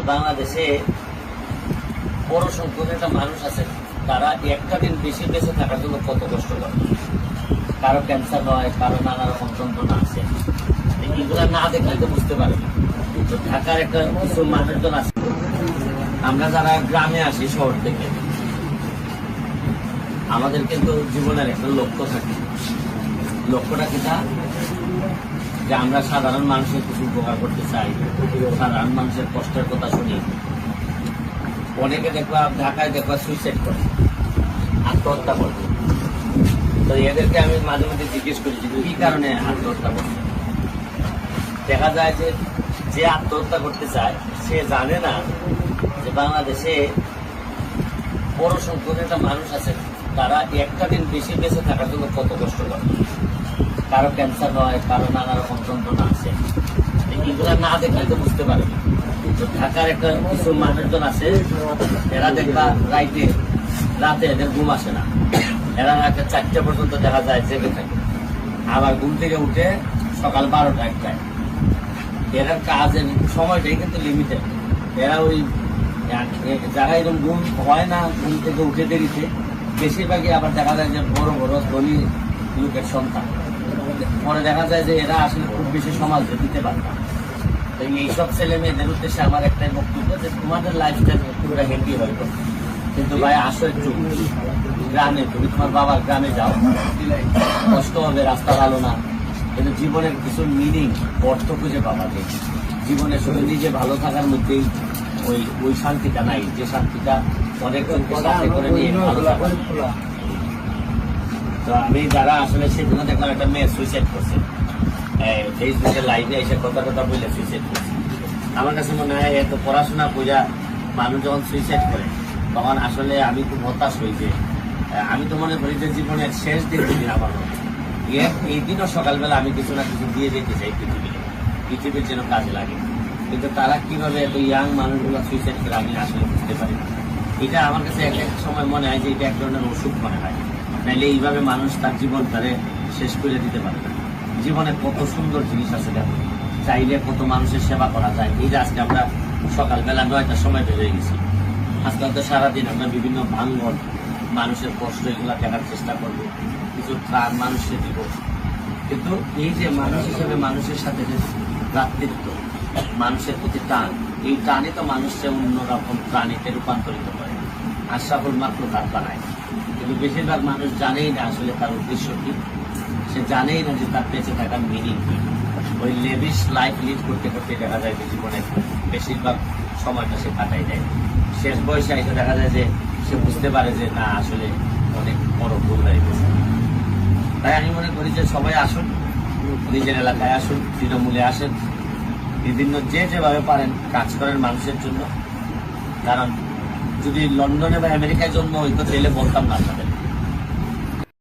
বাংলাদেশে বড় সংখ্যক একটা মানুষ আছে, তারা একটা দিন বেশি বেঁচে থাকার জন্য কত কষ্ট করে। কারো ক্যান্সার হয়, কারো নানা রকম যন্ত্রণা আছে, এগুলা না দেখলে তো বুঝতে পারে না। তো ঢাকার একটা কিছু মানুষজন আছে, আমরা যারা গ্রামে আসি শহর থেকে, আমাদের কিন্তু জীবনের একটা লক্ষ্য থাকে। লক্ষ্যটা কিনা যে আমরা সাধারণ মানুষের কিছু উপকার করতে চাই, সাধারণ মানুষের কষ্টের কথা শুনি। অনেকে দেখবা ঢাকায় দেখবা সুইসাইড করে, আত্মহত্যা করে। তো এদেরকে আমি মাঝে মধ্যে জিজ্ঞেস করেছি কি কারণে আত্মহত্যা করছে। দেখা যায় যে আত্মহত্যা করতে চায় সে জানে না যে বাংলাদেশে বড় সংখ্যক একটা মানুষ আছে, তারা একটা দিন বেশি বেঁচে থাকার জন্য কত কষ্ট করে। কারো ক্যান্সার হয়, কারো নানা রকম যন্ত্রণা আছে, এগুলা না দেখলে তো বুঝতে পারে না। তো ঢাকার একটা কিছু মানুষজন আছে, এরা দেখবা রাতে এদের ঘুম আসে না, এরা একটা 4টা পর্যন্ত দেখা যায় জেগে থাকে, আবার ঘুম থেকে উঠে সকাল 12টা 1টায়। এরা কাজের সময়টাই কিন্তু লিমিটেড। এরা ওই যারা এরকম ঘুম হয় না, ঘুম থেকে উঠে দেরিতে, বেশিরভাগই আবার দেখা যায় যে বড় বড় ধনী লোকের সন্তান। পরে দেখা যায় যে এরা আসলে খুব বেশি সমাজ দিতে পারে না। তো এইসব ছেলে মেয়েদের উদ্দেশ্যে আমার একটাই বক্তব্য যে তোমাদের লাইফস্টাইল পুরোটা হেলদি হয়ে গেল, কিন্তু ভাই আসো একটু গ্রামে, তুমি তোমার বাবার গ্রামে যাও, কষ্ট হবে, রাস্তা ভালো না, কিন্তু জীবনের কিছু মিনিং অর্থ খুঁজে পাওয়া যায়। জীবনে শুধু নিজে ভালো থাকার মধ্যেই ওই শান্তিটা নাই, যে শান্তিটা অনেক সাথে করে নিয়ে ভালো থাকা। তো আমি যারা আসলে সেদিন দেখলাম একটা মেয়ে সুইসাইড করছে, ফেসবুকে লাইভে এসে কথা বলে সুইসাইড করছে। আমার কাছে মনে হয় এত পড়াশোনা বোঝা মানুষ যখন সুইসাইড করে তখন আসলে আমি খুব হতাশ হই। যে আমি তো মনে করি যে জীবনের শেষ দিন আমার এই দিনও সকালবেলা আমি কিছু না কিছু দিয়ে যেতে চাই পৃথিবীর যেন কাজে লাগে। কিন্তু তারা কিভাবে এত ইয়াং মানুষগুলো সুইসাইড করে আমি আসলে বুঝতে পারি না। এটা আমার কাছে এক এক সময় মনে হয় যে এটা এক ধরনের ওষুধ মনে হয়, নাইলে এইভাবে মানুষ তার জীবন তারে শেষ করে দিতে পারে না। জীবনে কত সুন্দর জিনিস আছে, দেখো চাইলে কত মানুষের সেবা করা যায়। এই যে আজকে আমরা সকালবেলা 9টার সময় বের হয়ে গেছি, আজকে হয়তো সারাদিন আমরা বিভিন্ন ভাঙন, মানুষের কষ্ট এগুলা দেখার চেষ্টা করবো, কিছু ত্রাণ মানুষকে দিব। কিন্তু এই যে মানুষ হিসেবে মানুষের সাথে যে ভ্রাতৃত্ব, মানুষের প্রতি টান, এই টানই তো মানুষকে অন্যরকম প্রাণীতে রূপান্তরিত করে, আশরাফুল মাখলুকাত বানায়। কিন্তু বেশিরভাগ মানুষ জানেই না আসলে তার উদ্দেশ্য কি, সে জানেই না যে তার বেঁচে থাকার মিনিং কি। ওই লেভিশ লাইফ লিড করতে করতে দেখা যায় যে জীবনে বেশিরভাগ সময়টা সে কাটাই দেয়। শেষ বয়সে এসে দেখা যায় যে সে বুঝতে পারে যে না, আসলে অনেক বড় ভুল হয়ে গেছে। তাই আমি মনে করি যে সবাই আসুন, নিজের এলাকায় আসুন, তৃণমূলে আসেন, বিভিন্ন যেভাবে পারেন কাজ করেন মানুষের জন্য। কারণ যদি লন্ডনে বা আমেরিকায় জন্ম হইতো তাহলে বলতাম না আপনাদের।